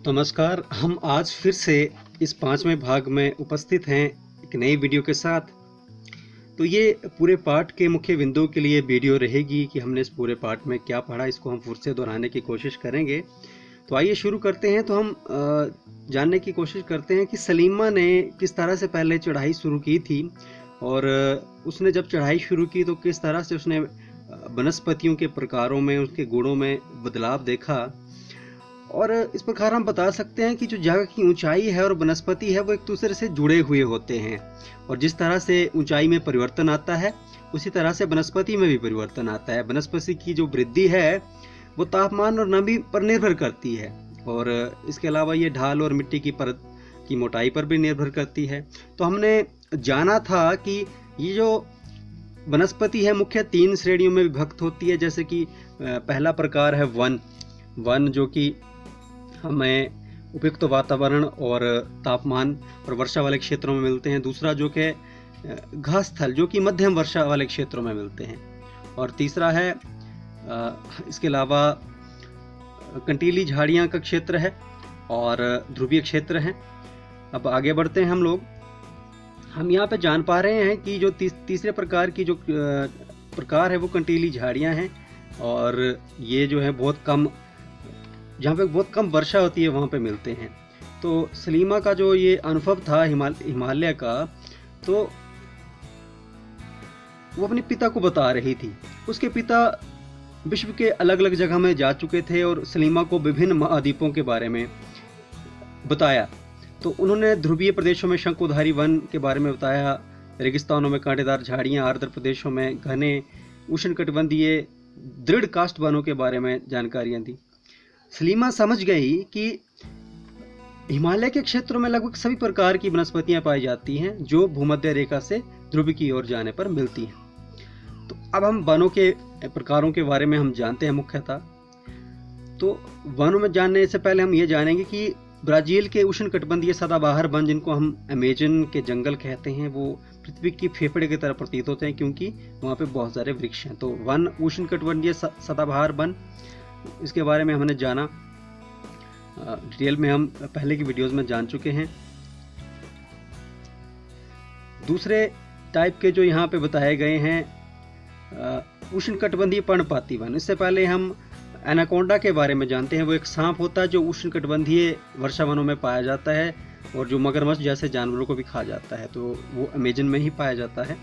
नमस्कार। हम आज फिर से इस 5वें भाग में उपस्थित हैं एक नई वीडियो के साथ। तो ये पूरे पाठ के मुख्य बिंदुओं के लिए वीडियो रहेगी कि हमने इस पूरे पाठ में क्या पढ़ा, इसको हम फिर से दोहराने की कोशिश करेंगे। तो आइए शुरू करते हैं। तो हम जानने की कोशिश करते हैं कि सलीमा ने किस तरह से पहले चढ़ाई शुरू की थी, और उसने जब चढ़ाई शुरू की तो किस तरह से उसने वनस्पतियों के प्रकारों में, उसके गुणों में बदलाव देखा। और इस प्रकार हम बता सकते हैं कि जो जगह की ऊंचाई है और वनस्पति है वो एक दूसरे से जुड़े हुए होते हैं, और जिस तरह से ऊंचाई में परिवर्तन आता है उसी तरह से वनस्पति में भी परिवर्तन आता है। वनस्पति की जो वृद्धि है वो तापमान और नमी पर निर्भर करती है, और इसके अलावा ये ढाल और मिट्टी की परत की मोटाई पर भी निर्भर करती है। तो हमने जाना था कि ये जो वनस्पति है मुख्य 3 श्रेणियों में विभक्त होती है। जैसे कि पहला प्रकार है वन जो कि हमें उपयुक्त वातावरण और तापमान और वर्षा वाले क्षेत्रों में मिलते हैं। दूसरा जो कि घास स्थल जो कि मध्यम वर्षा वाले क्षेत्रों में मिलते हैं, और तीसरा है इसके अलावा कंटीली झाड़ियाँ का क्षेत्र है और ध्रुवीय क्षेत्र है। अब आगे बढ़ते हैं हम लोग। हम यहाँ पे जान पा रहे हैं कि जो तीसरे प्रकार की जो प्रकार है वो कंटीली झाड़ियाँ हैं, और ये जो है बहुत कम, जहाँ पे बहुत कम वर्षा होती है वहाँ पे मिलते हैं। तो सलीमा का जो ये अनुभव था हिमालय का, तो वो अपने पिता को बता रही थी। उसके पिता विश्व के अलग अलग जगह में जा चुके थे और सलीमा को विभिन्न महाद्वीपों के बारे में बताया। तो उन्होंने ध्रुवीय प्रदेशों में शंकुधारी वन के बारे में बताया, रेगिस्तानों में कांटेदार झाड़ियाँ, आर्द्र प्रदेशों में घने उष्णकटिबंधीय दृढ़ काष्ठ वनों के बारे में जानकारियाँ दी। सलीमा समझ गई कि हिमालय के क्षेत्रों में लगभग सभी प्रकार की वनस्पतियां पाई जाती हैं जो भूमध्य रेखा से ध्रुव की ओर जाने पर मिलती हैं। तो अब हम वनों के प्रकारों के बारे में हम जानते हैं मुख्यतः। तो वनों में जानने से पहले हम ये जानेंगे कि ब्राजील के उष्णकटिबंधीय सदाबहार वन, जिनको हम अमेजन के जंगल कहते हैं, वो पृथ्वी की फेफड़े की तरह प्रतीत होते हैं क्योंकि वहाँ पे बहुत सारे वृक्ष हैं। तो वन उष्णकटिबंधीय सदाबहार वन, इसके बारे में हमने जाना। डिटेल में हम पहले की वीडियोस में जान चुके हैं। दूसरे टाइप के जो यहाँ पे बताए गए हैं उष्णकटिबंधीय पर्णपाती वन। इससे पहले हम एनाकोंडा के बारे में जानते हैं। वो एक सांप होता है जो उष्णकटिबंधीय वर्षा वनों में पाया जाता है और जो मगरमच्छ जैसे जानवरों को भी खा जाता है, तो वो अमेजन में ही पाया जाता है।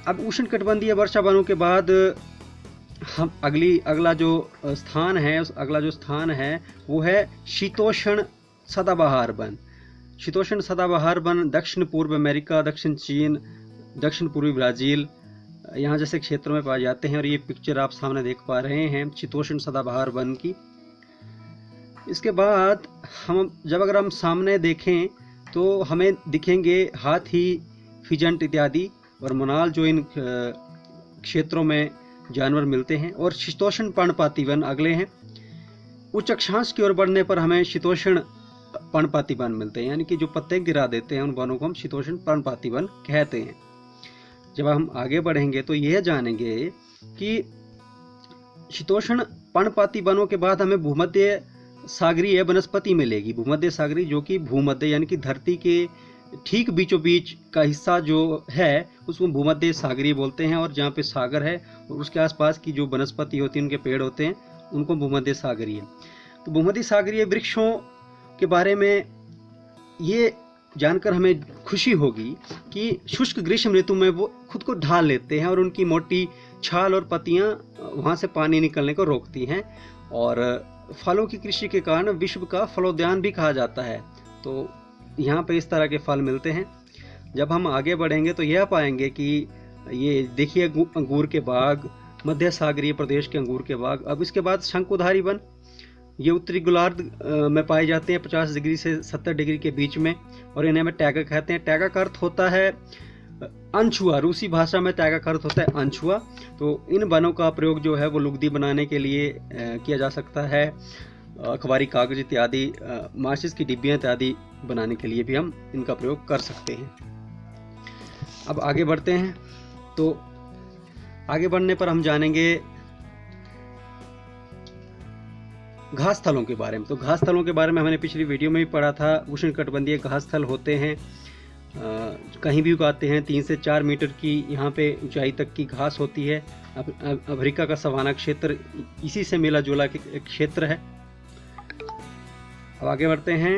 अब उष्णकटिबंधीय वर्षा वनों के बाद हम अगला जो स्थान है वो है शीतोष्ण सदाबहार वन। शीतोष्ण सदाबहार वन दक्षिण पूर्व अमेरिका, दक्षिण चीन, दक्षिण पूर्वी ब्राजील, यहाँ जैसे क्षेत्रों में पाए जाते हैं। और ये पिक्चर आप सामने देख पा रहे हैं शीतोष्ण सदाबहार वन की। इसके बाद अगर हम सामने देखें तो हमें दिखेंगे हाथी, फिजेंट इत्यादि और मोनाल, जो इन क्षेत्रों में जानवर मिलते हैं। और शीतोष्ण पर्णपाती वन अगले हैं। उच्च अक्षांश की ओर बढ़ने पर हमें शीतोष्ण पर्णपाती वन मिलते हैं, यानी कि जो पत्ते गिरा देते हैं उन वनों को हम शीतोष्ण पर्णपाती वन कहते हैं। जब हम आगे बढ़ेंगे तो यह जानेंगे कि शीतोष्ण पर्णपाती वनों के बाद हमें भूमध्य सागरीय वनस्पति मिलेगी। भूमध्य सागरीय जो कि भूमध्य यानी कि धरती के ठीक बीचों बीच का हिस्सा जो है उसको भूमध्य सागरीय बोलते हैं, और जहाँ पे सागर है और उसके आसपास की जो वनस्पति होती है, उनके पेड़ होते हैं, उनको भूमध्य सागरीय। तो भूमध्य सागरीय वृक्षों के बारे में ये जानकर हमें खुशी होगी कि शुष्क ग्रीष्म ऋतु में वो खुद को ढाल लेते हैं और उनकी मोटी छाल और पत्तियां वहाँ से पानी निकलने को रोकती हैं, और फलों की कृषि के कारण विश्व का फलोद्यान भी कहा जाता है। तो यहाँ पे इस तरह के फल मिलते हैं। जब हम आगे बढ़ेंगे तो यह पाएंगे कि ये देखिए अंगूर के बाग, मध्य सागरीय प्रदेश के अंगूर के बाग। अब इसके बाद शंकुधारी वन, ये उत्तरी गोलार्ध में पाए जाते हैं 50 डिग्री से 70 डिग्री के बीच में, और इन्हें में टैगा कहते हैं। टैगा का अर्थ होता है अनछुआ, रूसी भाषा में टैगा का अर्थ होता है अनछुआ। तो इन वनों का प्रयोग जो है वो लुगदी बनाने के लिए किया जा सकता है। अखबारी कागज इत्यादि, माचिस की डिब्बियाँ इत्यादि बनाने के लिए भी हम इनका प्रयोग कर सकते हैं। अब आगे बढ़ते हैं। तो आगे बढ़ने पर हम जानेंगे घास स्थलों के बारे में। तो घास स्थलों के बारे में हमने पिछली वीडियो में भी पढ़ा था। उष्णकटिबंधीय घास स्थल होते हैं, कहीं भी उगाते हैं। 3 से 4 मीटर की यहाँ पे ऊंचाई तक की घास होती है। अफ्रीका का सवाना क्षेत्र इसी से मिला जुला एक क्षेत्र है। अब आगे बढ़ते हैं।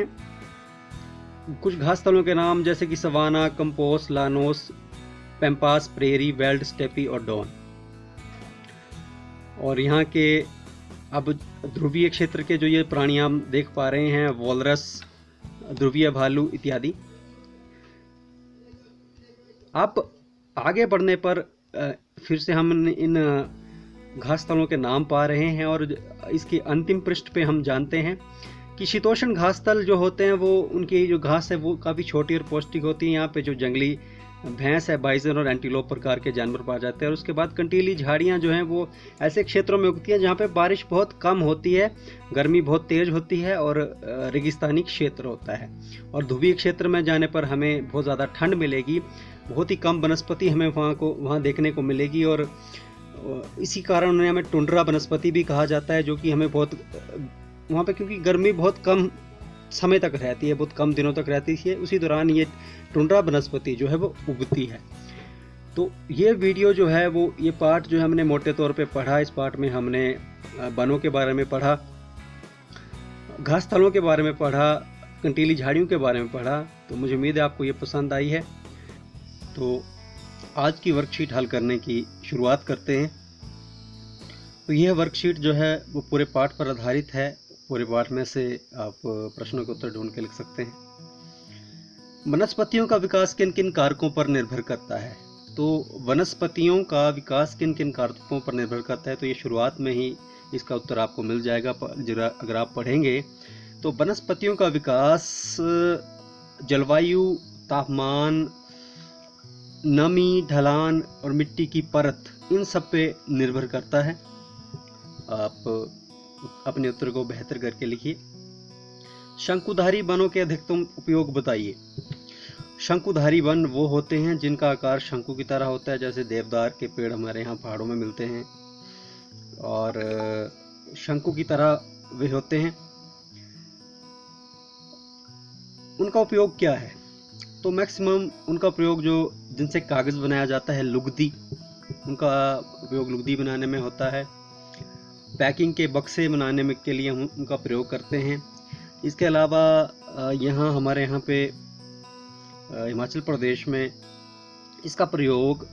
कुछ घास स्थलों के नाम जैसे कि savanna, campos, llanos, pampas, prairie, veld, steppe और डॉन। और यहाँ के अब ध्रुवीय क्षेत्र के जो ये प्राणी हम देख पा रहे हैं, वॉलरस, ध्रुवीय भालू इत्यादि। आप आगे बढ़ने पर फिर से हम इन घास स्थलों के नाम पा रहे हैं और इसके अंतिम पृष्ठ पे हम जानते हैं कि शीतोष्ण घास स्थल जो होते हैं वो उनकी जो घास है वो काफ़ी छोटी और पौष्टिक होती है। यहाँ पे जो जंगली भैंस है, बाइजन और एंटीलोप प्रकार के जानवर पाए जाते हैं। और उसके बाद कंटीली झाड़ियाँ जो हैं वो ऐसे क्षेत्रों में उगती हैं जहाँ पे बारिश बहुत कम होती है, गर्मी बहुत तेज होती है और रेगिस्तानी क्षेत्र होता है। और ध्रुवीय क्षेत्र में जाने पर हमें बहुत ज़्यादा ठंड मिलेगी, बहुत ही कम वनस्पति हमें वहाँ देखने को मिलेगी। और इसी कारण उन्हें हमें टुंड्रा वनस्पति भी कहा जाता है, जो कि हमें बहुत वहाँ पे, क्योंकि गर्मी बहुत कम समय तक रहती है, बहुत कम दिनों तक रहती है, उसी दौरान ये टुंड्रा वनस्पति जो है वो उगती है। तो ये वीडियो जो है वो, ये पार्ट जो है हमने मोटे तौर पे पढ़ा। इस पार्ट में हमने वनों के बारे में पढ़ा, घास स्थलों के बारे में पढ़ा, कंटीली झाड़ियों के बारे में पढ़ा। तो मुझे उम्मीद है आपको ये पसंद आई है। तो आज की वर्कशीट हल करने की शुरुआत करते हैं। तो यह वर्कशीट जो है वो पूरे पाठ पर आधारित है। पूरे पाठ में से आप प्रश्नों के उत्तर ढूंढ के लिख सकते हैं। वनस्पतियों का विकास किन किन कारकों पर निर्भर करता है? तो वनस्पतियों का विकास किन किन कारकों पर निर्भर करता है, तो ये शुरुआत में ही इसका उत्तर आपको मिल जाएगा अगर आप पढ़ेंगे। तो वनस्पतियों का विकास जलवायु, तापमान, नमी, ढलान और मिट्टी की परत, इन सब पे निर्भर करता है। आप अपने उत्तर को बेहतर करके लिखिए। शंकुधारी वनों के अधिकतम उपयोग बताइए। शंकुधारी वन वो होते हैं जिनका आकार शंकु की तरह होता है, जैसे देवदार के पेड़ हमारे यहाँ पहाड़ों में मिलते हैं और शंकु की तरह वे होते हैं। उनका उपयोग क्या है? तो मैक्सिमम उनका प्रयोग जो जिनसे कागज़ बनाया जाता है, लुगदी, उनका उपयोग लुगदी बनाने में होता है। पैकिंग के बक्से बनाने में के लिए हम उनका प्रयोग करते हैं। इसके अलावा हमारे यहाँ पे हिमाचल प्रदेश में इसका प्रयोग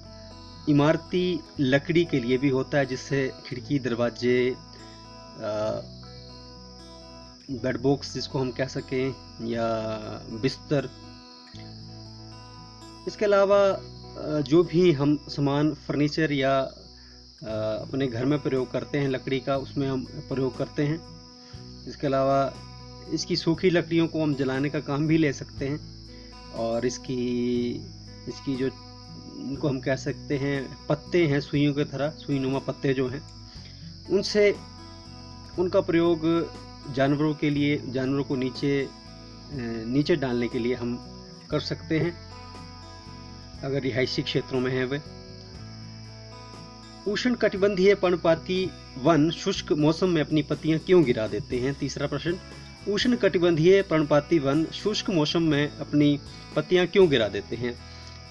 इमारती लकड़ी के लिए भी होता है, जिससे खिड़की, दरवाजे, बेड बॉक्स जिसको हम कह सकें, या बिस्तर। इसके अलावा जो भी हम सामान, फर्नीचर या अपने घर में प्रयोग करते हैं लकड़ी का, उसमें हम प्रयोग करते हैं। इसके अलावा इसकी सूखी लकड़ियों को हम जलाने का काम भी ले सकते हैं। और इसकी जो उनको हम कह सकते हैं पत्ते हैं, सुइयों की तरह, सुईनुमा पत्ते जो हैं, उनसे उनका प्रयोग जानवरों के लिए, जानवरों को नीचे डालने के लिए हम कर सकते हैं, अगर रिहायशी क्षेत्रों में है वे। उष्णकटिबंधीय पर्णपाती वन शुष्क मौसम में अपनी पत्तियां क्यों गिरा देते हैं? तीसरा प्रश्न, उष्णकटिबंधीय पर्णपाती वन शुष्क मौसम में अपनी पत्तियां क्यों गिरा देते हैं?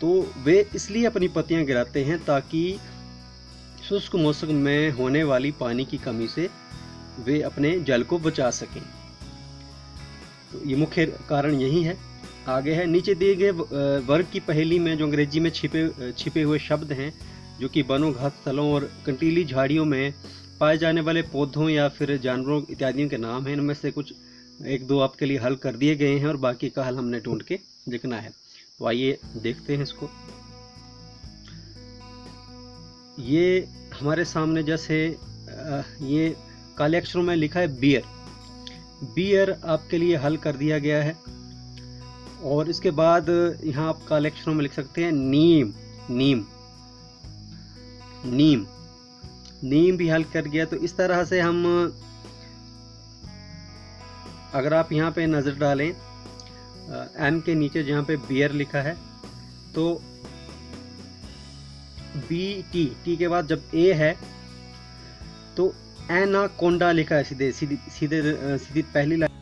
तो वे इसलिए अपनी पत्तियां गिराते हैं ताकि शुष्क मौसम में होने वाली पानी की कमी से वे अपने जल को बचा सकें। तो ये मुख्य कारण यही है। आगे है, नीचे दिए गए वर्ग की पहेली में जो अंग्रेजी में छिपे हुए शब्द हैं, जो कि वनों, घास स्थलों और कंटीली झाड़ियों में पाए जाने वाले पौधों या फिर जानवरों इत्यादि के नाम हैं, इनमें से कुछ 1-2 आपके लिए हल कर दिए गए हैं और बाकी का हल हमने ढूंढ के लिखना है। तो आइए देखते हैं इसको। ये हमारे सामने जैसे ये काले अक्षरों में लिखा है बियर। बियर आपके लिए हल कर दिया गया है। और इसके बाद यहाँ आप काले अक्षरों में लिख सकते हैं नीम। नीम नीम नीम भी हल कर गया। तो इस तरह से हम, अगर आप यहाँ पे नज़र डालें एम के नीचे जहाँ पे बियर लिखा है, तो बी टी के बाद जब ए है तो एनाकोंडा लिखा है सीधे सीधी सीधे सीधी पहली